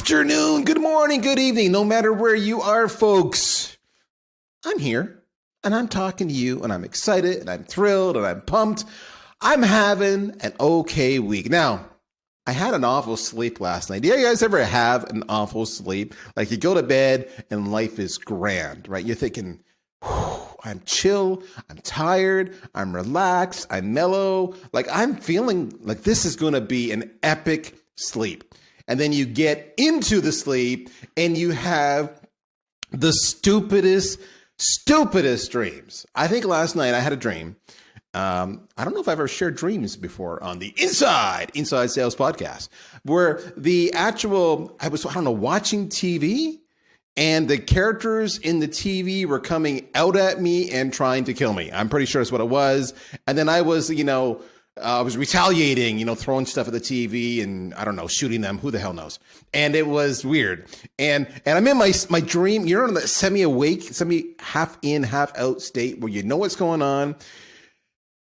afternoon, good morning, good evening, no matter where you are, folks. I'm here and I'm talking to you and I'm excited and I'm thrilled and I'm pumped. I'm having an okay week. Now, I had an awful sleep last night. Do you guys ever have an awful sleep? Like you go to bed and life is grand, right? You're thinking, I'm chill, I'm tired, I'm relaxed, I'm mellow. Like I'm feeling like this is going to be an epic sleep. And then you get into the sleep and you have the stupidest dreams. I think last night I had a dream. I don't know if I've ever shared dreams before on the Inside Sales podcast, where I was watching TV and the characters in the TV were coming out at me and trying to kill me. I'm pretty sure that's what it was. And then I was, I was retaliating, throwing stuff at the TV and I don't know, shooting them. Who the hell knows? And it was weird. And I'm in my dream. You're in the semi-awake, half in, half out state where you know what's going on.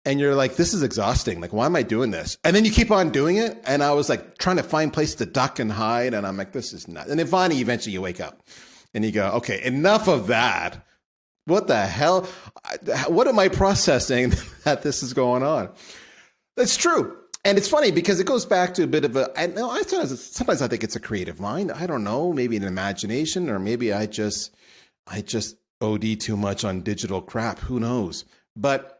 And you're like, this is exhausting. Like, why am I doing this? And then you keep on doing it. And I was like trying to find places to duck and hide. And I'm like, this is nuts. And then finally, eventually you wake up and you go, okay, enough of that. What the hell? What am I processing that this is going on? That's true. And it's funny because it goes back to a bit of sometimes I think it's a creative mind. I don't know, maybe an imagination, or maybe I just OD too much on digital crap. Who knows? But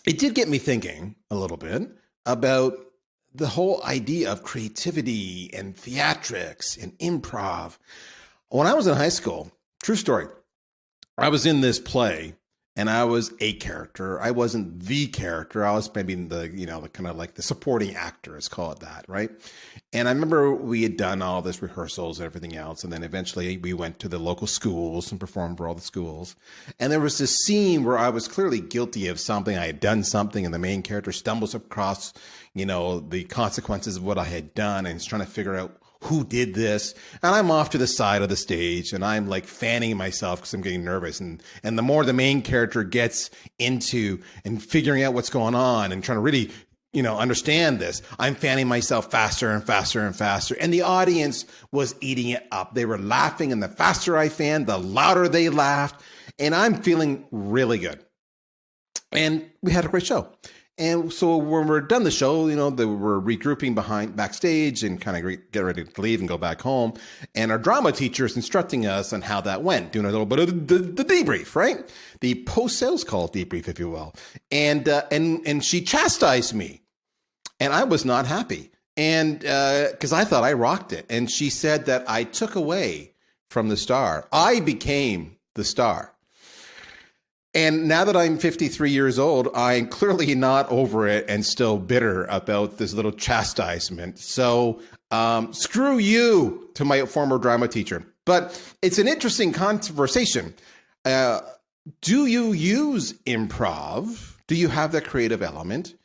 it did get me thinking a little bit about the whole idea of creativity and theatrics and improv. When I was in high school, true story, I was in this play and I was a character. I wasn't the character. I was maybe the kind of like the supporting actor, let's call it that, right? And I remember we had done all this rehearsals and everything else. And then eventually we went to the local schools and performed for all the schools. And there was this scene where I was clearly guilty of something. I had done something and the main character stumbles across, the consequences of what I had done and is trying to figure out who did this. And I'm off to the side of the stage and I'm like fanning myself because I'm getting nervous. And the more the main character gets into and figuring out what's going on and trying to really, understand this, I'm fanning myself faster and faster and faster. And the audience was eating it up. They were laughing. And the faster I fanned, the louder they laughed. And I'm feeling really good. And we had a great show. And so when we're done the show, they were regrouping backstage and kind of get ready to leave and go back home. And our drama teacher is instructing us on how that went, doing a little bit of the debrief, right? The post-sales call debrief, if you will. And she chastised me. And I was not happy. And because I thought I rocked it. And she said that I took away from the star. I became the star. And now that I'm 53 years old, I'm clearly not over it and still bitter about this little chastisement. So screw you to my former drama teacher. But it's an interesting conversation. Do you use improv? Do you have that creative element?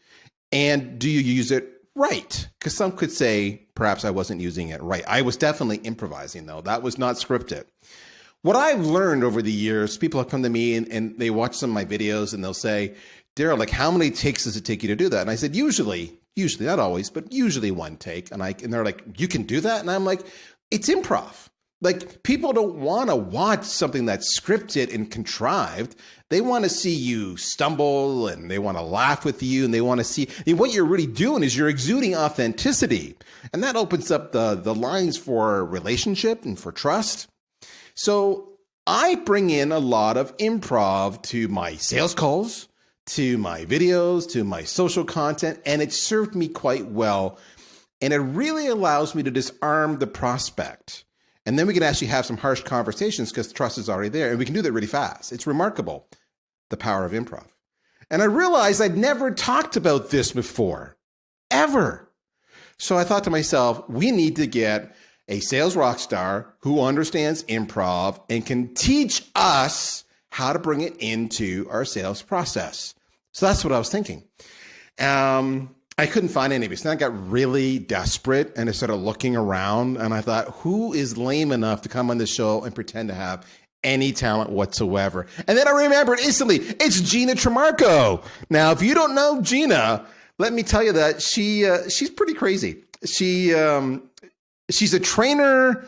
And do you use it right? Because some could say, perhaps I wasn't using it right. I was definitely improvising, though. That was not scripted. What I've learned over the years, people have come to me and they watch some of my videos and they'll say, Darryl, like how many takes does it take you to do that? And I said, usually, not always, but usually one take. And they're like, you can do that? And I'm like, it's improv. Like people don't want to watch something that's scripted and contrived. They want to see you stumble and they want to laugh with you and they want to see what you're really doing is you're exuding authenticity. And that opens up the lines for relationship and for trust. So I bring in a lot of improv to my sales calls, to my videos, to my social content, and it served me quite well. And it really allows me to disarm the prospect. And then we can actually have some harsh conversations because the trust is already there. And we can do that really fast. It's remarkable, the power of improv. And I realized I'd never talked about this before, ever. So I thought to myself, we need to get a sales rock star who understands improv and can teach us how to bring it into our sales process. So that's what I was thinking. I couldn't find any of it. So then I got really desperate and I started looking around and I thought, who is lame enough to come on the show and pretend to have any talent whatsoever? And then I remembered instantly, it's Gina Trimarco. Now, if you don't know Gina, let me tell you that she's pretty crazy. She She's a trainer,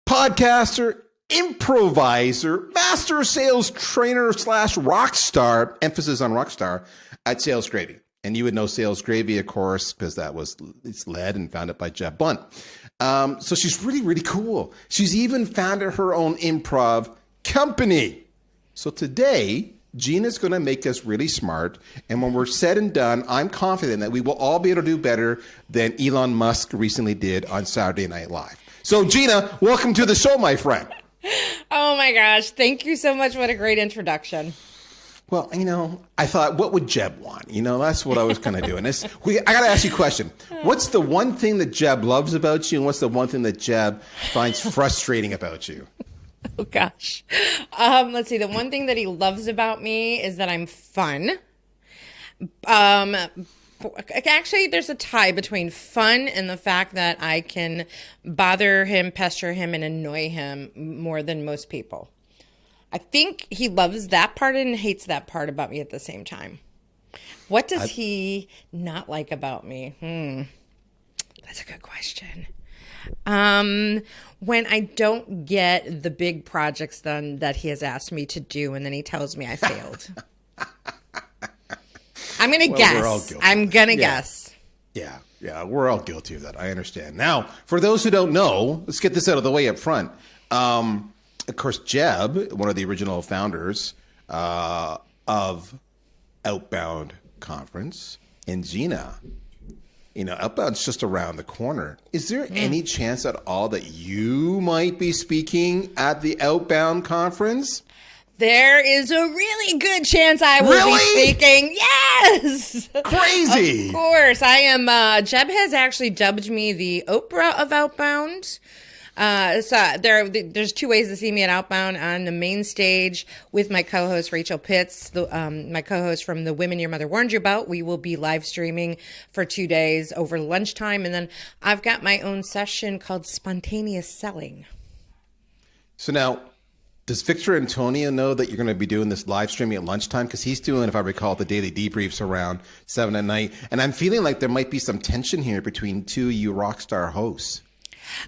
podcaster, improviser, master sales trainer / rockstar, emphasis on rockstar, at Sales Gravy. And you would know Sales Gravy, of course, because it's led and founded by Jeb Blunt. So she's really, really cool. She's even founded her own improv company. So today, Gina's going to make us really smart. And when we're said and done, I'm confident that we will all be able to do better than Elon Musk recently did on Saturday Night Live. So Gina, welcome to the show, my friend. Oh my gosh. Thank you so much. What a great introduction. Well, I thought, what would Jeb want? That's what I was kind of doing. I got to ask you a question. What's the one thing that Jeb loves about you, and what's the one thing that Jeb finds frustrating about you? Oh, gosh. Let's see. The one thing that he loves about me is that I'm fun. Actually, there's a tie between fun and the fact that I can bother him, pester him, and annoy him more than most people. I think he loves that part and hates that part about me at the same time. What does he not like about me? That's a good question. When I don't get the big projects done that he has asked me to do, and then he tells me I failed. I'm going to guess. I'm going to guess. Yeah, we're all guilty of that. I understand. Now, for those who don't know, let's get this out of the way up front. Of course, Jeb, one of the original founders of Outbound Conference, and Gina, Outbound's just around the corner. Is there any chance at all that you might be speaking at the Outbound Conference? There is a really good chance I will be speaking. Yes. Crazy. Of course. I am. Jeb has actually dubbed me the Oprah of Outbound. So there's two ways to see me at Outbound: on the main stage with my co-host Rachel Pitts, my co-host from The Women Your Mother Warned You About. We will be live streaming for 2 days over lunchtime, and then I've got my own session called Spontaneous Selling. So now, does Victor Antonio know that you're going to be doing this live streaming at lunchtime? Because he's doing, if I recall, the daily debriefs around 7 at night, and I'm feeling like there might be some tension here between two of you rockstar hosts.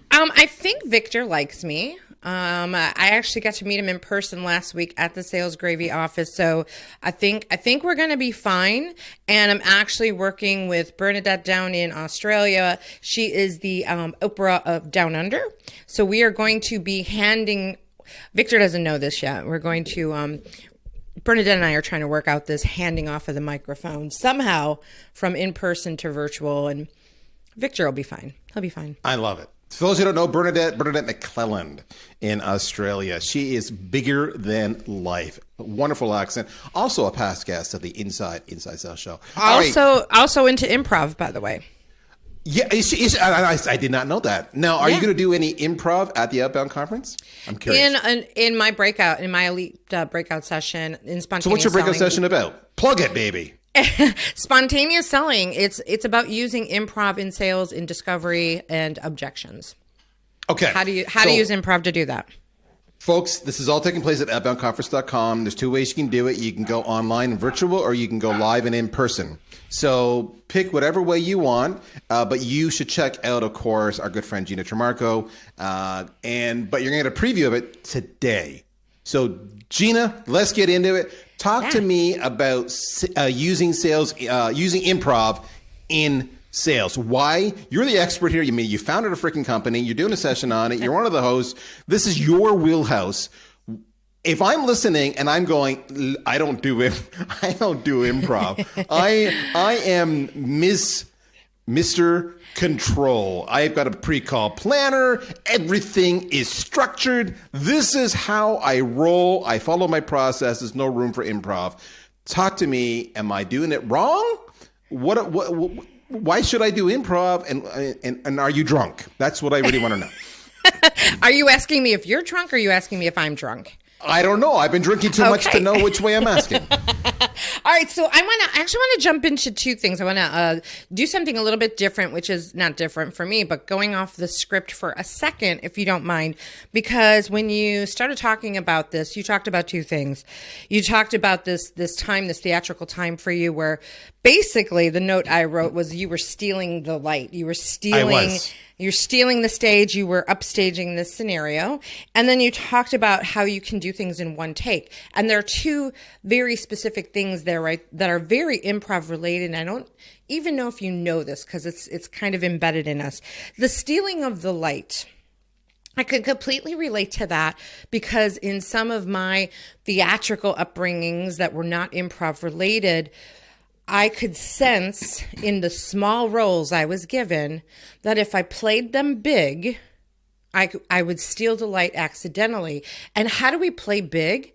I think Victor likes me. I actually got to meet him in person last week at the Sales Gravy office. So I think we're going to be fine. And I'm actually working with Bernadette down in Australia. She is the Oprah of Down Under. So we are going to be Victor doesn't know this yet. We're going to, Bernadette and I are trying to work out this handing off of the microphone somehow from in-person to virtual. And Victor will be fine. He'll be fine. I love it. For those who don't know, Bernadette McClelland in Australia. She is bigger than life. Wonderful accent. Also a past guest of the Inside Sales Show. Also into improv, by the way. Yeah, I did not know that. Now, are you going to do any improv at the Outbound Conference? I'm curious. In my elite breakout session in Spontaneous Selling. So what's your breakout session about? Plug it, baby. Spontaneous selling. It's about using improv in sales, in discovery, and objections. Okay. How do you use improv to do that? Folks, this is all taking place at outboundconference.com. There's 2 ways you can do it. You can go online and virtual, or you can go live and in person. So pick whatever way you want, but you should check out, of course, our good friend Gina Trimarco. But you're going to get a preview of it today. So Gina, let's get into it. Talk to me about using improv in sales. Why? You're the expert here. You founded a freaking company. You're doing a session on it. You're one of the hosts. This is your wheelhouse. If I'm listening and I'm going, I don't do improv. I am Mr. Control. I've got a pre-call planner. Everything is structured. This is how I roll. I follow my process. There's no room for improv. Talk to me. Am I doing it wrong? Why should I do improv? And are you drunk? That's what I really want to know. Are you asking me if you're drunk, or are you asking me if I'm drunk? I don't know. I've been drinking too much to know which way I'm asking. All right. So I actually want to jump into 2 things. I want to do something a little bit different, which is not different for me, but going off the script for a second, if you don't mind, because when you started talking about this, you talked about 2 things. You talked about this time, this theatrical time for you, where basically the note I wrote was you were stealing the light. You were stealing You're stealing the stage. You were upstaging this scenario. And then you talked about how you can do things in one take. And there are two very specific things there, right, that are very improv related. And I don't even know if you know this because it's kind of embedded in us. The stealing of the light. I could completely relate to that because in some of my theatrical upbringings that were not improv related, I could sense in the small roles I was given that if I played them big, I would steal the light accidentally. And how do we play big?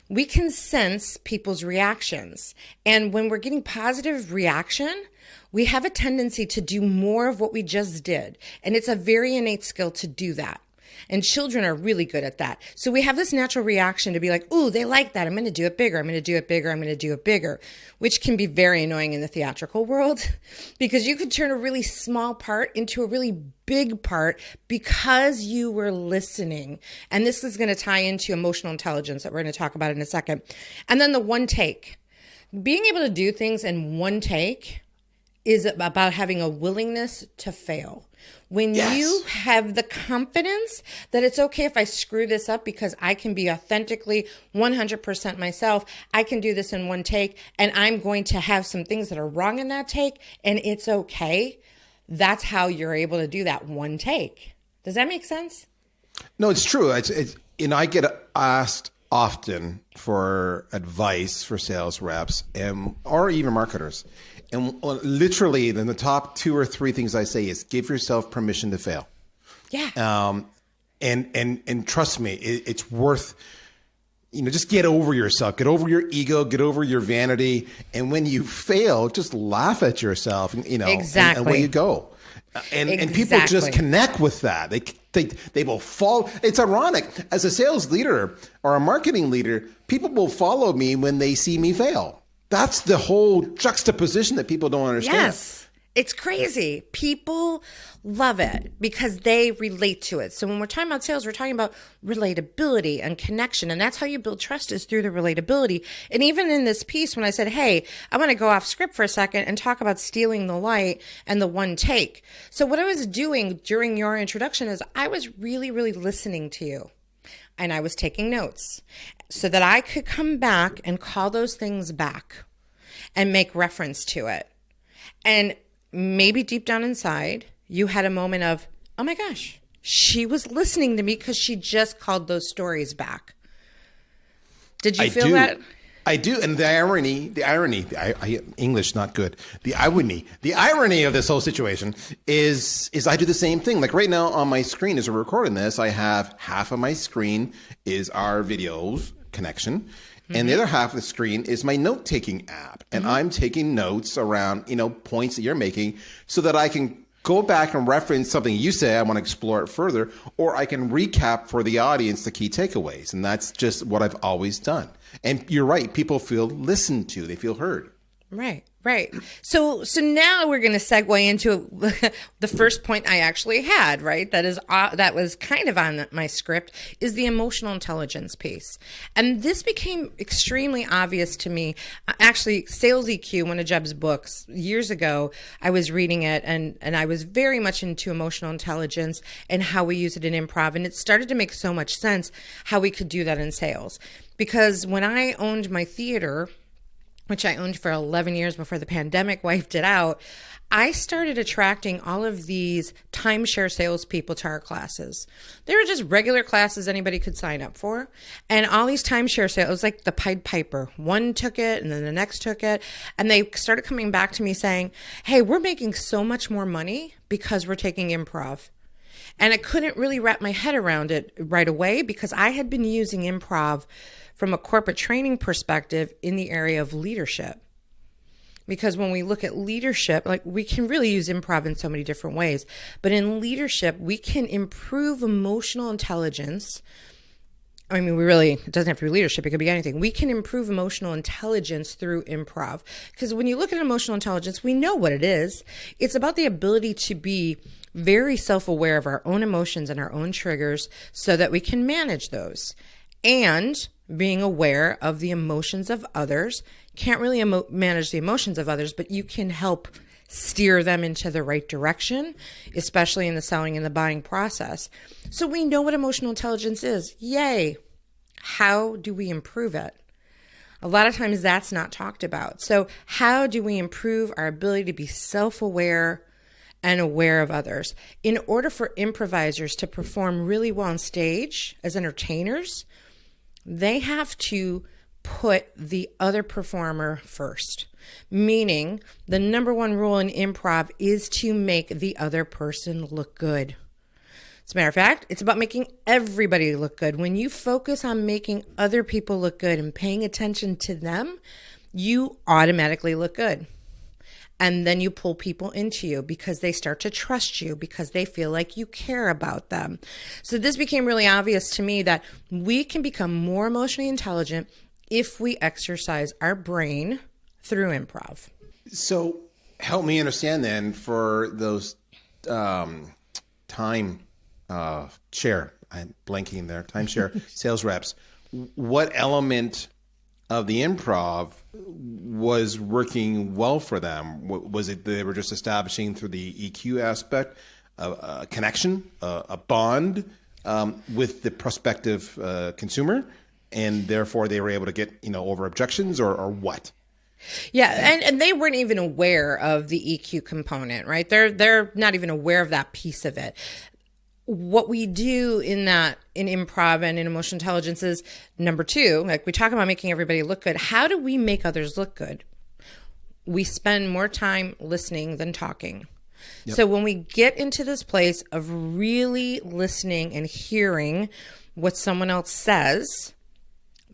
We can sense people's reactions. And when we're getting positive reaction, we have a tendency to do more of what we just did. And it's a very innate skill to do that. And children are really good at that. So we have this natural reaction to be like, ooh, they like that. I'm going to do it bigger. I'm going to do it bigger. I'm going to do it bigger, which can be very annoying in the theatrical world because you could turn a really small part into a really big part because you were listening. And this is going to tie into emotional intelligence that we're going to talk about in a second. And then the one take. Being able to do things in one take is about having a willingness to fail. When you have the confidence that it's okay if I screw this up because I can be authentically 100% myself, I can do this in one take and I'm going to have some things that are wrong in that take and it's okay. That's how you're able to do that one take. Does that make sense? No, it's true. I get asked often for advice for sales reps or even marketers. And literally, then the top 2 or 3 things I say is give yourself permission to fail. Yeah. And trust me, it's worth, just get over yourself, get over your ego, get over your vanity. And when you fail, just laugh at yourself, exactly. and away you go. And people just connect with that. They will fall. It's ironic. As a sales leader or a marketing leader, people will follow me when they see me fail. That's the whole juxtaposition that people don't understand. Yes. It's crazy. People love it because they relate to it. So when we're talking about sales, we're talking about relatability and connection. And that's how you build trust is through the relatability. And even in this piece, when I said, hey, I want to go off script for a second and talk about stealing the light and the one take. So what I was doing during your introduction is I was really, really listening to you. And I was taking notes so that I could come back and call those things back and make reference to it. And maybe deep down inside, you had a moment of, oh my gosh, she was listening to me because she just called those stories back. Did you feel that? I do. And the irony, English not good. The irony of this whole situation is I do the same thing. Like right now on my screen as we're recording this, I have half of my screen is our videos connection. Mm-hmm. And the other half of the screen is my note-taking app. And I'm taking notes around, points that you're making so that I can go back and reference something you say, I want to explore it further, or I can recap for the audience the key takeaways. And that's just what I've always done. And you're right. People feel listened to. They feel heard. Right. So now we're going to segue into the first point I actually had, right? That was kind of on my script is the emotional intelligence piece. And this became extremely obvious to me. Actually, Sales EQ, one of Jeb's books, years ago, I was reading it and I was very much into emotional intelligence and how we use it in improv. And it started to make so much sense how we could do that in sales. Because when I owned my theater, which I owned for 11 years before the pandemic wiped it out, I started attracting all of these timeshare salespeople to our classes. They were just regular classes anybody could sign up for. And all these timeshare sales, it was like the Pied Piper. One took it and then the next took it. And they started coming back to me saying, hey, we're making so much more money because we're taking improv. And I couldn't really wrap my head around it right away because I had been using improv from a corporate training perspective in the area of leadership. Because when we look at leadership, like we can really use improv in so many different ways, but in leadership, we can improve emotional intelligence. I mean, it doesn't have to be leadership. It could be anything. We can improve emotional intelligence through improv. Because when you look at emotional intelligence, we know what it is. It's about the ability to be very self-aware of our own emotions and our own triggers so that we can manage those. And being aware of the emotions of others. Can't really manage the emotions of others, but you can help steer them into the right direction, especially in the selling and the buying process. So we know what emotional intelligence is. Yay. How do we improve it? A lot of times that's not talked about. So how do we improve our ability to be self-aware and aware of others? In order for improvisers to perform really well on stage as entertainers, they have to put the other performer first. Meaning the number one rule in improv is to make the other person look good. As a matter of fact, it's about making everybody look good. When you focus on making other people look good and paying attention to them, you automatically look good. And then you pull people into you because they start to trust you, because they feel like you care about them. So this became really obvious to me that we can become more emotionally intelligent if we exercise our brain through improv. So help me understand then for those time share, I'm blanking there, timeshare sales reps, what element of the improv was working well for them? Was it they were just establishing through the EQ aspect a connection, a bond with the prospective consumer, and therefore they were able to get over objections, or what? Yeah, and they weren't even aware of the EQ component, right? They're not even aware of that piece of it. What we do in improv and in emotional intelligence is number two, like we talk about making everybody look good. How do we make others look good? We spend more time listening than talking. Yep. So when we get into this place of really listening and hearing what someone else says,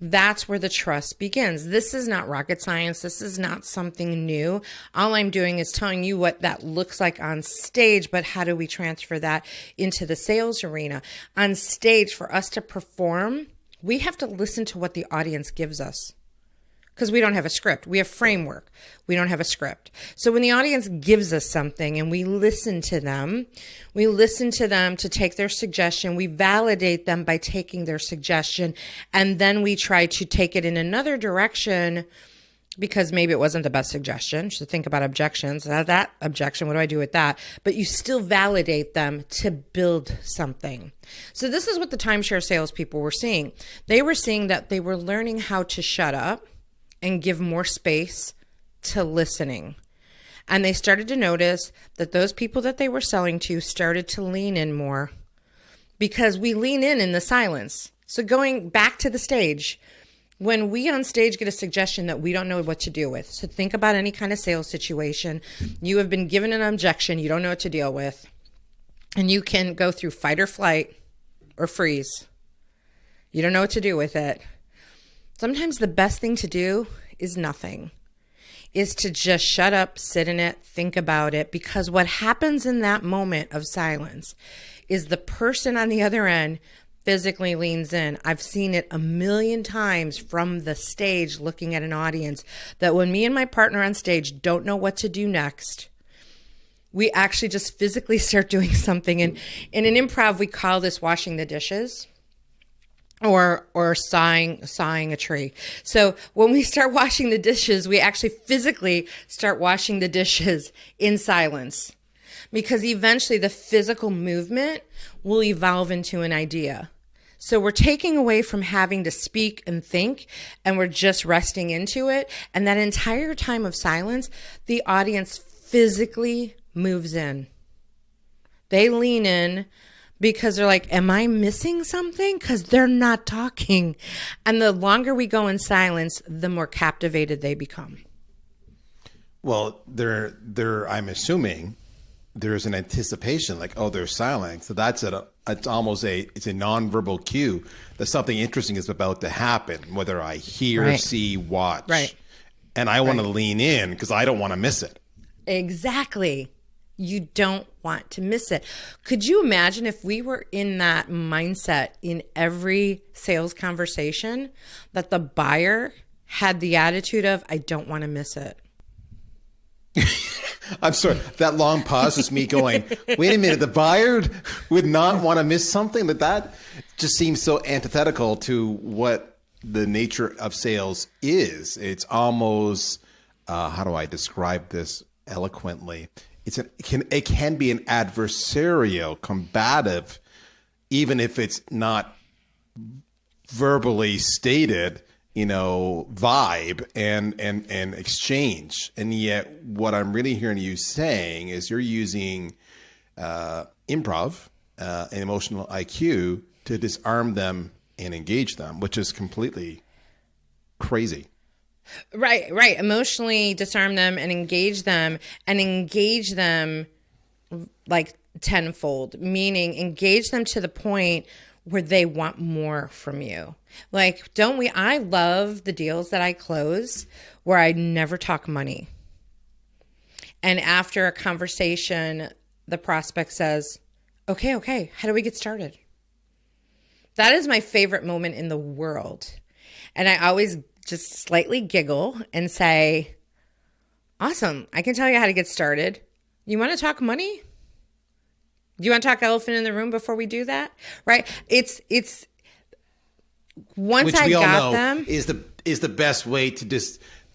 that's where the trust begins. This is not rocket science. This is not something new. All I'm doing is telling you what that looks like on stage, but how do we transfer that into the sales arena? On stage, for us to perform, we have to listen to what the audience gives us. Because we don't have a script. We have framework. We don't have a script. So when the audience gives us something and we listen to them to take their suggestion, we validate them by taking their suggestion, and then we try to take it in another direction because maybe it wasn't the best suggestion. So think about objections. That objection, what do I do with that? But you still validate them to build something. So this is what the timeshare salespeople were seeing. They were seeing that they were learning how to shut up and give more space to listening. And they started to notice that those people that they were selling to started to lean in more, because we lean in the silence. So going back to the stage, when we on stage get a suggestion that we don't know what to deal with. So think about any kind of sales situation. You have been given an objection you don't know what to deal with. And you can go through fight or flight or freeze. You don't know what to do with it. Sometimes the best thing to do is nothing, is to just shut up, sit in it, think about it, because what happens in that moment of silence is the person on the other end physically leans in. I've seen it a million times from the stage looking at an audience, that when me and my partner on stage don't know what to do next, we actually just physically start doing something. And in an improv, we call this washing the dishes. Or sawing a tree. So when we start washing the dishes, we actually physically start washing the dishes in silence, because eventually the physical movement will evolve into an idea. So we're taking away from having to speak and think, and we're just resting into it. And that entire time of silence, the audience physically moves in. They lean in, because they're like, am I missing something? Because they're not talking. And the longer we go in silence, the more captivated they become. Well, I'm assuming there's an anticipation, like, oh, they're silent. So it's almost it's a nonverbal cue that something interesting is about to happen, whether I hear, right, see, watch. Right. And I want to lean in because I don't want to miss it. Exactly. You don't want to miss it. Could you imagine if we were in that mindset in every sales conversation, that the buyer had the attitude of, I don't want to miss it? I'm sorry, that long pause is me going, wait a minute, the buyer would not want to miss something? That just seems so antithetical to what the nature of sales is. It's almost, how do I describe this? eloquently. It can be an adversarial, combative, even if it's not verbally stated, vibe and exchange. And yet what I'm really hearing you saying is you're using improv and emotional IQ to disarm them and engage them, which is completely crazy. Right. Emotionally disarm them and engage them like tenfold, meaning engage them to the point where they want more from you. Like, I love the deals that I close where I never talk money. And after a conversation, the prospect says, okay, how do we get started? That is my favorite moment in the world. And I always just slightly giggle and say, awesome, I can tell you how to get started. You want to talk money? Do you want to talk elephant in the room before we do that? Right? It's once Which I we all got know them is the best way to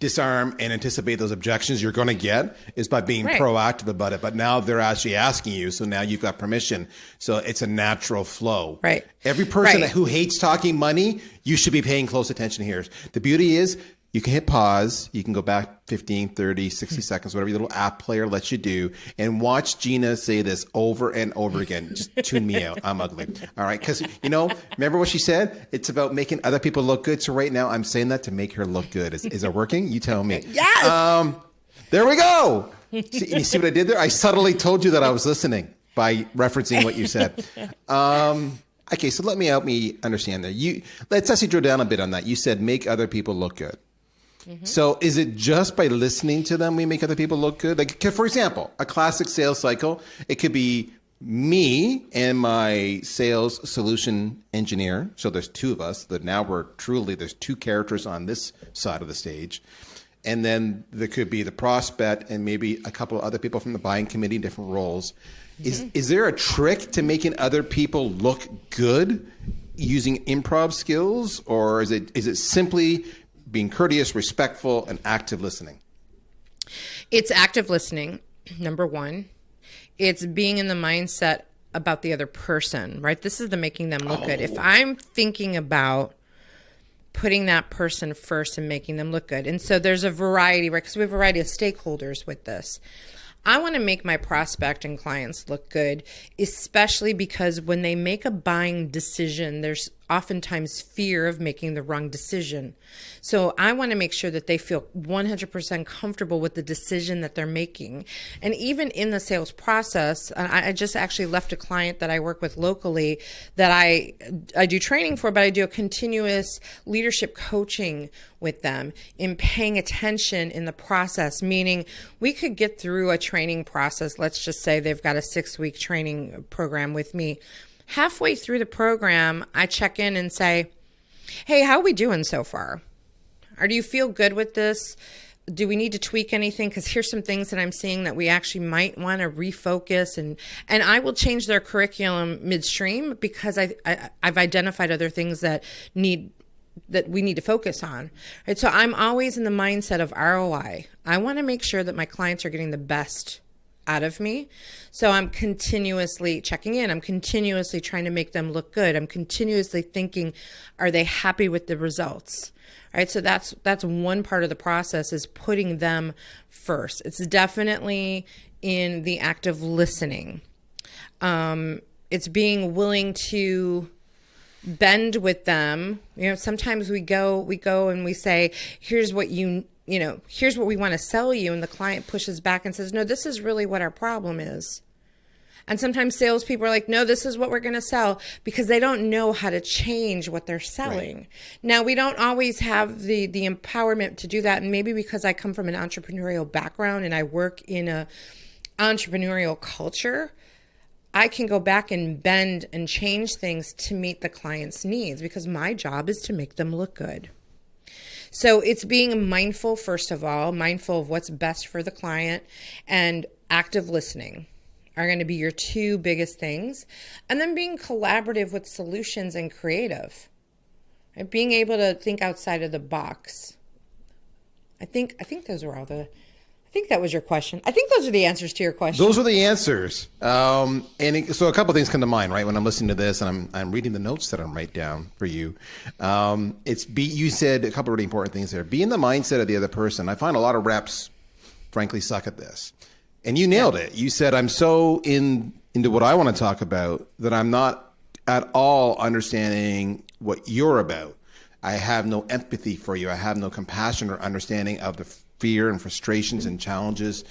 disarm and anticipate those objections you're going to get is by being Right. proactive about it. But now they're actually asking you, so now you've got permission. So it's a natural flow. Right. Every person Right. who hates talking money, you should be paying close attention here. The beauty is you can hit pause. You can go back 15, 30, 60 seconds, whatever your little app player lets you do, and watch Gina say this over and over again. Just tune me out. I'm ugly. All right. Because, remember what she said? It's about making other people look good. So right now I'm saying that to make her look good. Is it working? You tell me. Yes. There we go. You see what I did there? I subtly told you that I was listening by referencing what you said. Okay, so help me understand there. Let's actually drill down a bit on that. You said make other people look good. Mm-hmm. So is it just by listening to them we make other people look good? Like, for example, a classic sales cycle, it could be me and my sales solution engineer. So there's two of us that now there's two characters on this side of the stage. And then there could be the prospect and maybe a couple of other people from the buying committee in different roles. Mm-hmm. Is there a trick to making other people look good using improv skills, or is it simply being courteous, respectful, and active listening? It's active listening, number one. It's being in the mindset about the other person, right? This is the making them look good. If I'm thinking about putting that person first and making them look good. And so there's a variety, right? Because we have a variety of stakeholders with this. I want to make my prospect and clients look good, especially because when they make a buying decision, there's oftentimes fear of making the wrong decision. So I want to make sure that they feel 100% comfortable with the decision that they're making. And even in the sales process, I just actually left a client that I work with locally that I do training for, but I do a continuous leadership coaching with them in paying attention in the process, meaning we could get through a training process. Let's just say they've got a 6-week training program with me. Halfway through the program, I check in and say, hey, how are we doing so far? Or do you feel good with this? Do we need to tweak anything? Because here's some things that I'm seeing that we actually might want to refocus. And I will change their curriculum midstream because I've identified other things that we need to focus on. Right? So I'm always in the mindset of ROI. I want to make sure that my clients are getting the best out of me. So I'm continuously checking in. I'm continuously trying to make them look good. I'm continuously thinking, are they happy with the results? All right. So that's one part of the process, is putting them first. It's definitely in the act of listening. It's being willing to bend with them. Sometimes we go and we say, here's what here's what we want to sell you. And the client pushes back and says, no, this is really what our problem is. And sometimes salespeople are like, no, this is what we're going to sell, because they don't know how to change what they're selling. Right. Now, we don't always have the empowerment to do that. And maybe because I come from an entrepreneurial background and I work in a entrepreneurial culture, I can go back and bend and change things to meet the client's needs, because my job is to make them look good. So it's being mindful, first of all, mindful of what's best for the client, and active listening are going to be your two biggest things. And then being collaborative with solutions and creative, right? Being able to think outside of the box. I think those are all the I think that was your question. I think those are the answers to your question. Those are the answers. So a couple of things come to mind, right? When I'm listening to this and I'm reading the notes that I'm writing down for you. You said a couple of really important things there. Be in the mindset of the other person. I find a lot of reps, frankly, suck at this. And you nailed it. You said, I'm so into what I want to talk about that I'm not at all understanding what you're about. I have no empathy for you. I have no compassion or understanding of the fear and frustrations and challenges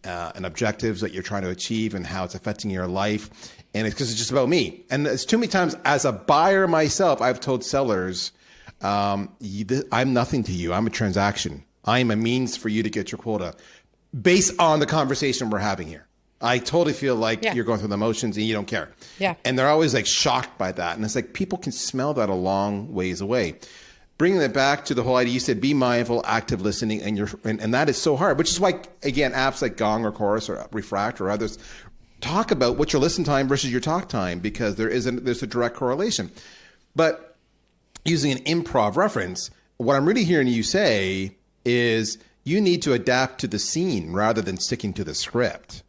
and objectives that you're trying to achieve and how it's affecting your life. And it's because it's just about me. And it's too many times as a buyer myself, I've told sellers, I'm nothing to you. I'm a transaction. I'm a means for you to get your quota based on the conversation we're having here. I totally feel like you're going through the motions and you don't care. Yeah. And they're always like shocked by that. And it's like people can smell that a long ways away. Bringing it back to the whole idea, you said be mindful, active listening, and that is so hard, which is why, again, apps like Gong or Chorus or Refract or others talk about what's your listen time versus your talk time, because there's a direct correlation. But using an improv reference, what I'm really hearing you say is you need to adapt to the scene rather than sticking to the script.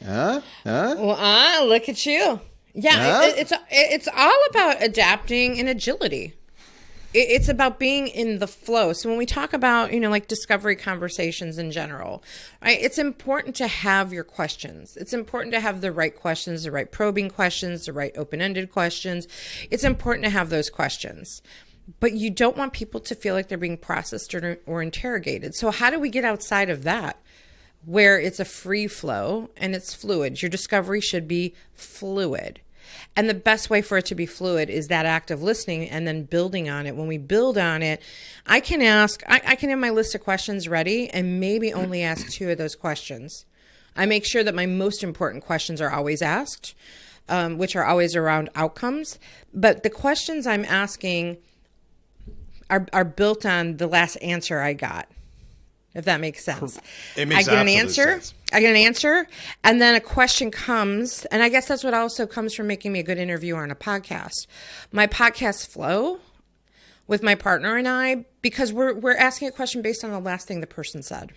Well, look at you. Yeah, it's all about adapting and agility. It's about being in the flow. So when we talk about, like discovery conversations in general, right? It's important to have your questions. It's important to have the right questions, the right probing questions, the right open-ended questions. It's important to have those questions. But you don't want people to feel like they're being processed or interrogated. So how do we get outside of that, where it's a free flow and it's fluid? Your discovery should be fluid. And the best way for it to be fluid is that act of listening and then building on it. When we build on it, I can have my list of questions ready and maybe only ask 2 of those questions. I make sure that my most important questions are always asked, which are always around outcomes. But the questions I'm asking are built on the last answer I got, if that makes sense. It makes absolute sense. I get an answer, and then a question comes, and I guess that's what also comes from making me a good interviewer on a podcast. My podcasts flow with my partner and I because we're asking a question based on the last thing the person said.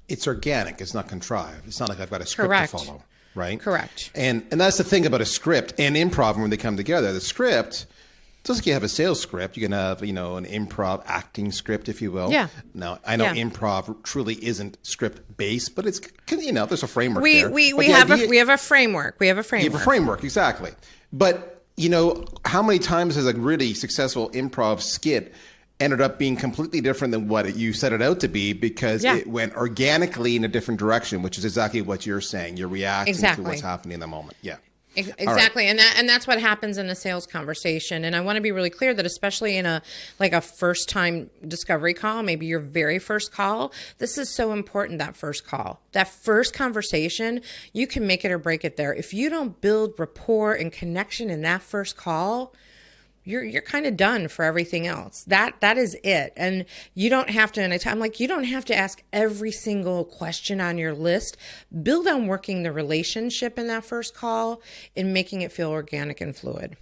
It's organic. It's not contrived. It's not like I've got a script to follow, right? Correct. And that's the thing about a script and improv when they come together. The script, just like you have a sales script, you can have, an improv acting script, if you will. Yeah. Now, I know improv truly isn't script based, but it's, there's a framework there. We have a framework. We have a framework. You have a framework, exactly. But, how many times has a really successful improv skit ended up being completely different than what you set it out to be because it went organically in a different direction, which is exactly what you're saying. You're reacting to what's happening in the moment. Yeah. Exactly. Right. And that's what happens in a sales conversation. And I want to be really clear that especially in a first time discovery call, maybe your very first call, this is so important, that first call. That first conversation, you can make it or break it there. If you don't build rapport and connection in that first call, you're kind of done for everything else. That is it. And you don't have to, and I'm like, you don't have to ask every single question on your list. Build on working the relationship in that first call and making it feel organic and fluid.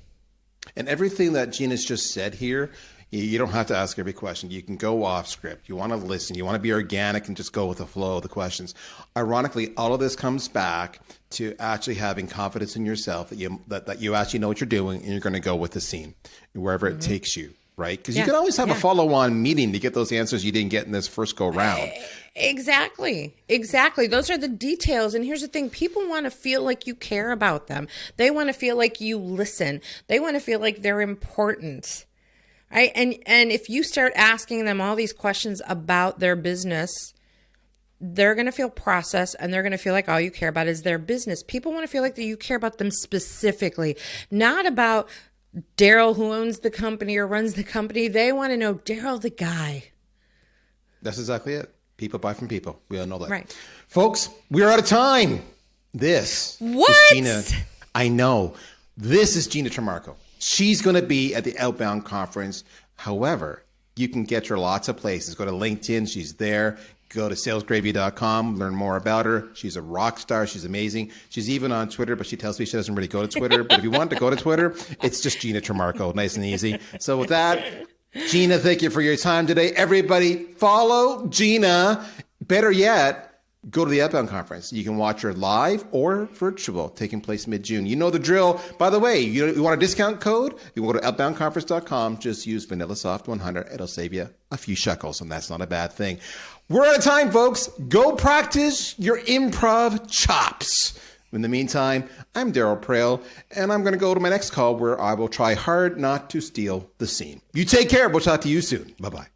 And everything that Gina's just said here, you don't have to ask every question. You can go off script. You want to listen. You want to be organic and just go with the flow of the questions. Ironically, all of this comes back to actually having confidence in yourself that you actually know what you're doing and you're going to go with the scene wherever it takes you, right? Because you can always have a follow-on meeting to get those answers you didn't get in this first go round. Exactly. Those are the details. And here's the thing. People want to feel like you care about them. They want to feel like you listen. They want to feel like they're important. Right? And if you start asking them all these questions about their business, they're going to feel processed and they're going to feel like all you care about is their business. People want to feel like that you care about them specifically, not about Darryl who owns the company or runs the company. They want to know Darryl, the guy. That's exactly it. People buy from people. We all know that. Right. Folks, we're out of time. This is Gina. I know. This is Gina Trimarco. She's going to be at the Outbound conference. However, you can get her lots of places. Go to LinkedIn. She's there. Go to salesgravy.com. Learn more about her. She's a rock star. She's amazing. She's even on Twitter, but she tells me she doesn't really go to Twitter. But if you want to go to Twitter, it's just Gina Trimarco. Nice and easy. So with that, Gina, thank you for your time today. Everybody follow Gina. Better yet, go to the Outbound conference. You can watch her live or virtual, taking place mid-June. You know the drill. By the way, you want a discount code? You can go to outboundconference.com. Just use VanillaSoft 100. It'll save you a few shekels, and that's not a bad thing. We're out of time, folks. Go practice your improv chops. In the meantime, I'm Darryl Prale, and I'm going to go to my next call where I will try hard not to steal the scene. You take care. We'll talk to you soon. Bye-bye.